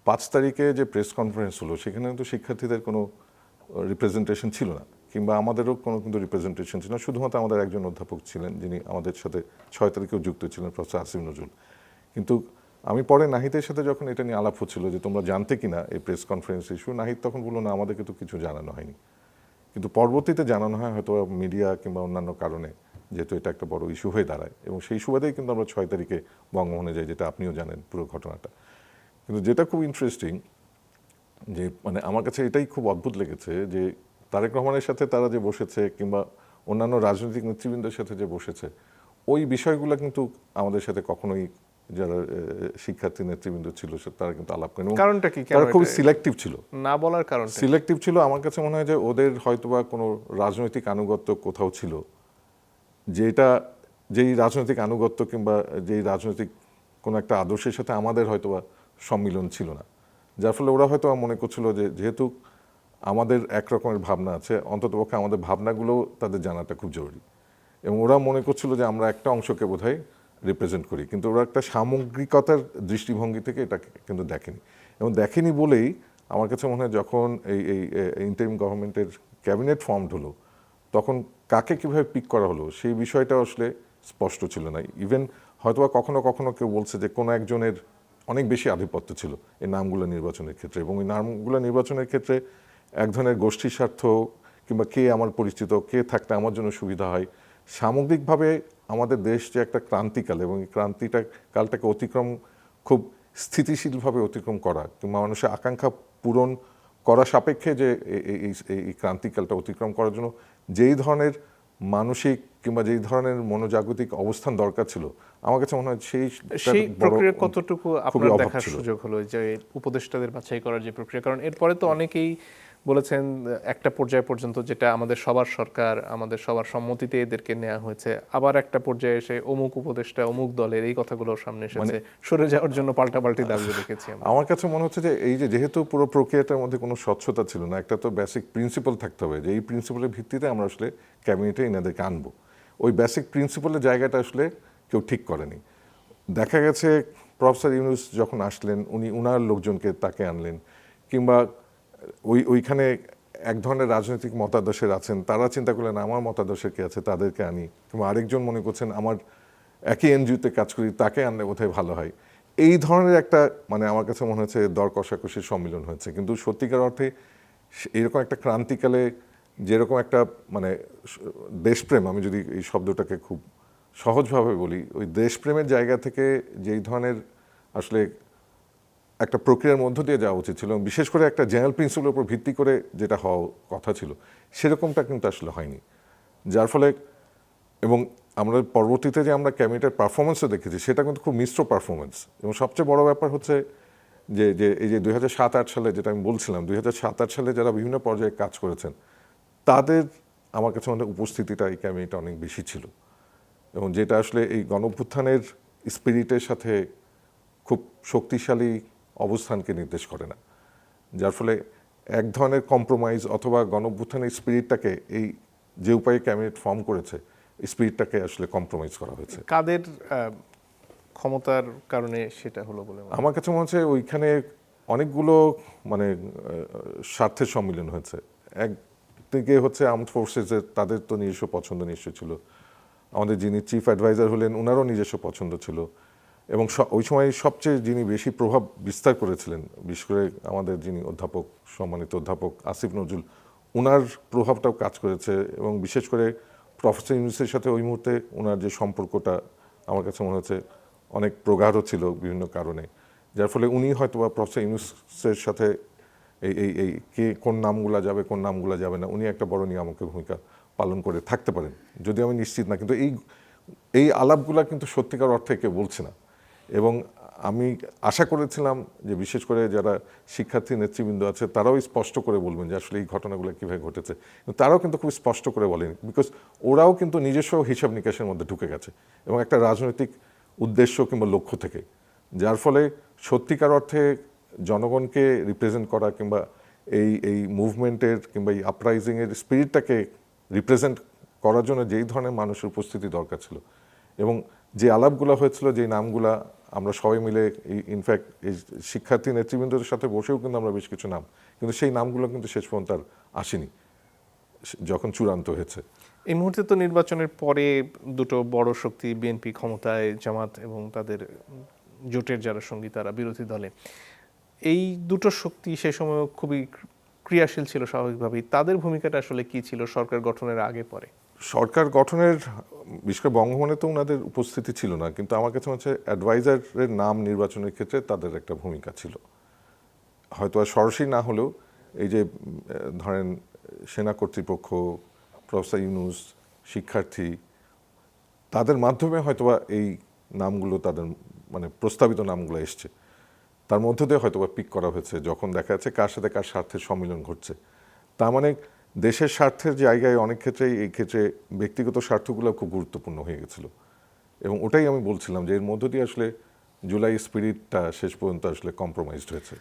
5 তারিখে যে press conference হলো সেখানে কিন্তু শিক্ষার্থীদের কোনো রিপ্রেজেন্টেশন ছিল না, কিংবা আমাদেরও কোনো কিন্তু রিপ্রেজেন্টেশন ছিল না। শুধুমাত্র আমাদের একজন অধ্যাপক ছিলেন যিনি আমাদের সাথে 6 তারিখেও যুক্ত ছিলেন, প্রফেসর আসিফ নজরুল। কিন্তু আমি পরে নাহিদের সাথে যখন এটা নিয়ে আলাপ হচ্ছিল যে তোমরা জানতে কিনা এই প্রেস কনফারেন্স ইস্যু, নাহিদ তখন বললো না, আমাদেরকে তো কিছু জানানো হয়নি। কিন্তু পরবর্তীতে জানানো হয় হয়তো মিডিয়া কিংবা অন্যান্য কারণে, যেহেতু এটা একটা বড় ইস্যু হয়ে দাঁড়ায়, এবং সেই সুবাদেই কিন্তু আমরা 6 তারিখে বঙ্গভবনে যাই, যেটা আপনিও জানেন পুরো ঘটনাটা। কিন্তু যেটা খুব ইন্টারেস্টিং, যে মানে আমার কাছে এটাই খুব অদ্ভুত লেগেছে যে তারেক রহমানের সাথে তারা যে বসেছে, কিংবা অন্যান্য রাজনৈতিক নেতৃবৃন্দের সাথে যে বসেছে, ওই বিষয়গুলো কিন্তু আমাদের সাথে কখনোই যারা শিক্ষার্থী নেতৃবৃন্দ ছিল তারা কিন্তু আলাপ করেন। কারণটা কি? তারা খুব সিলেক্টিভ ছিল, না বলার কারণ সিলেক্টিভ ছিল। আমার কাছে মনে হয় যে ওদের হয়তোবা কোনো রাজনৈতিক আনুগত্য কোথাও ছিল, যেই রাজনৈতিক আনুগত্য কিংবা যেই রাজনৈতিক কোনো একটা আদর্শের সাথে আমাদের হয়তোবা সম্মিলন ছিল না, যার ফলে ওরা হয়তো মনে করছিল যে যেহেতু আমাদের একরকমের ভাবনা আছে, অন্ততপক্ষে আমাদের ভাবনাগুলো তাদের জানাটা খুব জরুরি, এবং ওরা মনে করছিল যে আমরা একটা অংশকে বোধহয় রিপ্রেজেন্ট করি। কিন্তু ওরা একটা সামগ্রিকতার দৃষ্টিভঙ্গি থেকে এটা কিন্তু দেখেনি, এবং দেখেনি বলেই আমার কাছে মনে হয় যখন এই ইন্টারিম গভর্নমেন্টের ক্যাবিনেট ফর্মড হলো, তখন কাকে কীভাবে পিক করা হলো সেই বিষয়টা আসলে স্পষ্ট ছিল না। ইভেন হয়তোবা কখনো কখনো কেউ বলছে যে কোনো একজনের অনেক বেশি আধিপত্য ছিল এই নামগুলো নির্বাচনের ক্ষেত্রে, এবং এই নামগুলো নির্বাচনের ক্ষেত্রে এক ধরনের গোষ্ঠী স্বার্থ কিংবা কে আমার পরিচিত, কে থাকলে আমার জন্য সুবিধা হয়, সামগ্রিকভাবে আমাদের দেশ যে একটা ক্রান্তিকাল, এবং এই কালটাকে অতিক্রম খুব স্থিতিশীলভাবে অতিক্রম করা কিংবা মানুষের আকাঙ্ক্ষা পূরণ করা সাপেক্ষে যে এই ক্রান্তিকালটা অতিক্রম করার জন্য যেই ধরনের মানসিক কিংবা যেই ধরনের মনোজাগতিক অবস্থান দরকার ছিল, আমার কাছে মনে হয় সেই প্রক্রিয়া কতটুকু আপনার দেখার সুযোগ হলো, যে উপদেষ্টাদের বাছাই করার যে প্রক্রিয়া? কারণ এরপরে তো অনেকেই বলেছেন একটা পর্যায় পর্যন্ত যেটা আমাদের সবার সরকার, আমাদের সবার সম্মতিতে এদেরকে নেওয়া হয়েছে, আবার একটা পর্যায়ে এসে অমুক উপদেষ্টা অমুক দলের এই কথাগুলো সামনে এসেছে, সরে যাওয়ার জন্য পাল্টাপাল্টি দাবিও দেখেছি। আমার কাছে মনে হচ্ছে যে এই যেহেতু পুরো প্রক্রিয়াটার মধ্যে কোনো স্বচ্ছতা ছিল না, একটা তো বেসিক প্রিন্সিপাল থাকতে হবে যে এই প্রিন্সিপালের ভিত্তিতে আমরা আসলে ক্যাবিনেটে এনাদেরকে আনবো, ওই বেসিক প্রিন্সিপালের জায়গাটা আসলে কেউ ঠিক করেনি। দেখা গেছে প্রফেসর ইউনূস যখন আসলেন, উনার লোকজনকে তাকে আনলেন, কিংবা ওইখানে এক ধরনের রাজনৈতিক মতাদর্শের আছেন, তারা চিন্তা করলেন আমার মতাদর্শের কে আছে তাদেরকে আনি, কিংবা আরেকজন মনে করছেন আমার একই এনজিওতে কাজ করি তাকে আনলে বোধহয় ভালো হয়। এই ধরনের একটা মানে আমার কাছে মনে হচ্ছে দর কষাকষির সম্মিলন হয়েছে। কিন্তু সত্যিকার অর্থে এরকম একটা ক্রান্তিকালে যেরকম একটা মানে দেশপ্রেম, আমি যদি এই শব্দটাকে খুব সহজভাবে বলি, ওই দেশপ্রেমের জায়গা থেকে যেই ধরনের আসলে একটা প্রক্রিয়ার মধ্য দিয়ে যাওয়া উচিত ছিল, বিশেষ করে একটা জেনারেল প্রিন্সিপালের উপর ভিত্তি করে যেটা হওয়া কথা ছিল, সেরকমটা কিন্তু আসলে হয়নি। যার ফলে এবং আমরা পরবর্তীতে যে আমরা ক্যাবিনেটের পারফরমেন্সও দেখেছি, সেটা কিন্তু খুব মিশ্র পারফরমেন্স। এবং সবচেয়ে বড় ব্যাপার হচ্ছে যে এই যে 2007-08 সালে যেটা আমি বলছিলাম, 2007-08 সালে যারা বিভিন্ন পর্যায়ে কাজ করেছেন তাদের আমার কাছে মনে হয় উপস্থিতিটা এই ক্যাবিনেটে অনেক বেশি ছিল, এবং যেটা আসলে এই গণঅভ্যুত্থানের স্পিরিটের সাথে খুব শক্তিশালী অবস্থানকে নির্দেশ করে না। যার ফলে এক ধরনের কম্প্রোমাইজ অথবা গণঅভ্যুত্থানের স্পিরিটটাকে এই যে উপায়ে ক্যাবিনেট ফর্ম করেছে, স্পিরিটটাকে আসলে কম্প্রোমাইজ করা হয়েছে। কাদের ক্ষমতার কারণে সেটা হলো বলে আমার কাছে মনে হচ্ছে ওইখানে অনেকগুলো মানে স্বার্থের সম্মিলন হয়েছে। একদিকে হচ্ছে আর্মড ফোর্সেসের, তাদের তো নিজস্ব পছন্দ নিশ্চয় ছিল, আমাদের যিনি চিফ অ্যাডভাইজার হলেন ওনারও নিজস্ব পছন্দ ছিল, এবং ওই সময় সবচেয়ে যিনি বেশি প্রভাব বিস্তার করেছিলেন, বিশেষ করে আমাদের যিনি অধ্যাপক, সম্মানিত অধ্যাপক আসিফ নজরুল, ওনার প্রভাবটাও কাজ করেছে। এবং বিশেষ করে প্রফেসর ইউনূসের সাথে ওই মুহূর্তে ওনার যে সম্পর্কটা আমার কাছে মনে হচ্ছে অনেক প্রগাঢ় ছিল বিভিন্ন কারণে, যার ফলে উনি হয়তো বা প্রফেসর ইউনূসের সাথে এই কে কোন নামগুলা যাবে কোন নামগুলা যাবে না, উনি একটা বড় নিয়ামকের ভূমিকা পালন করে থাকতে পারেন, যদিও আমি নিশ্চিত না। কিন্তু এই আলাপগুলা কিন্তু সত্যিকার অর্থে কেউ বলছে না, এবং আমি আশা করেছিলাম যে বিশেষ করে যারা শিক্ষার্থী নেতৃবৃন্দ আছে তারাও স্পষ্ট করে বলবেন যে আসলে এই ঘটনাগুলো কীভাবে ঘটেছে, তারাও কিন্তু খুব স্পষ্ট করে বলেন, বিকজ ওরাও কিন্তু নিজস্ব হিসাব নিকাশের মধ্যে ঢুকে গেছে এবং একটা রাজনৈতিক উদ্দেশ্য কিংবা লক্ষ্য থেকে, যার ফলে সত্যিকার অর্থে জনগণকে রিপ্রেজেন্ট করা কিংবা এই মুভমেন্টের কিংবা এই আপরাইজিংয়ের স্পিরিটটাকে রিপ্রেজেন্ট করার জন্য যেই ধরনের মানুষের উপস্থিতি দরকার ছিল, এবং যে আলাপগুলো হয়েছিল, যে নামগুলা আমরা সবাই মিলে ইনফ্যাক্ট এই শিক্ষার্থী নেতৃবৃন্দদের সাথে বসেও কিন্তু আমরা বেশ কিছু নাম, কিন্তু সেই নামগুলো কিন্তু শেষ পর্যন্ত আর আসেনি যখন চূড়ান্ত হয়েছে। এই মুহূর্তে তো নির্বাচনের পরে দুটো বড় শক্তি বিএনপি ক্ষমতায়, জামাত এবং তাদের জোটের যারা সঙ্গী তারা বিরোধী দলে, এই দুটো শক্তি সে সময় খুবই ক্রিয়াশীল ছিল স্বাভাবিকভাবেই। তাদের ভূমিকাটা আসলে কি ছিল সরকার গঠনের আগে পরে? সরকার গঠনের বিশেষ করে বঙ্গভবনে তো ওনাদের উপস্থিতি ছিল না, কিন্তু আমার কাছে মনে হচ্ছে অ্যাডভাইজারের নাম নির্বাচনের ক্ষেত্রে তাদের একটা ভূমিকা ছিল, হয়তো আর সরাসরি না হলেও এই যে ধরেন সেনা কর্তৃপক্ষ, প্রফেসর ইউনূস, শিক্ষার্থী, তাদের মাধ্যমে হয়তোবা এই নামগুলো তাদের মানে প্রস্তাবিত নামগুলো এসছে, তার মধ্য দিয়ে হয়তোবা পিক করা হয়েছে যখন দেখা যাচ্ছে কার সাথে কার স্বার্থের সম্মিলন ঘটছে। তার মানে দেশের স্বার্থের জায়গায় অনেক ক্ষেত্রেই এই ক্ষেত্রে ব্যক্তিগত স্বার্থগুলো খুব গুরুত্বপূর্ণ হয়ে গেছিল, এবং ওটাই আমি বলছিলাম যে এর মধ্য দিয়ে আসলে জুলাই স্পিরিটটা শেষ পর্যন্ত আসলে কম্প্রোমাইজড হয়েছে।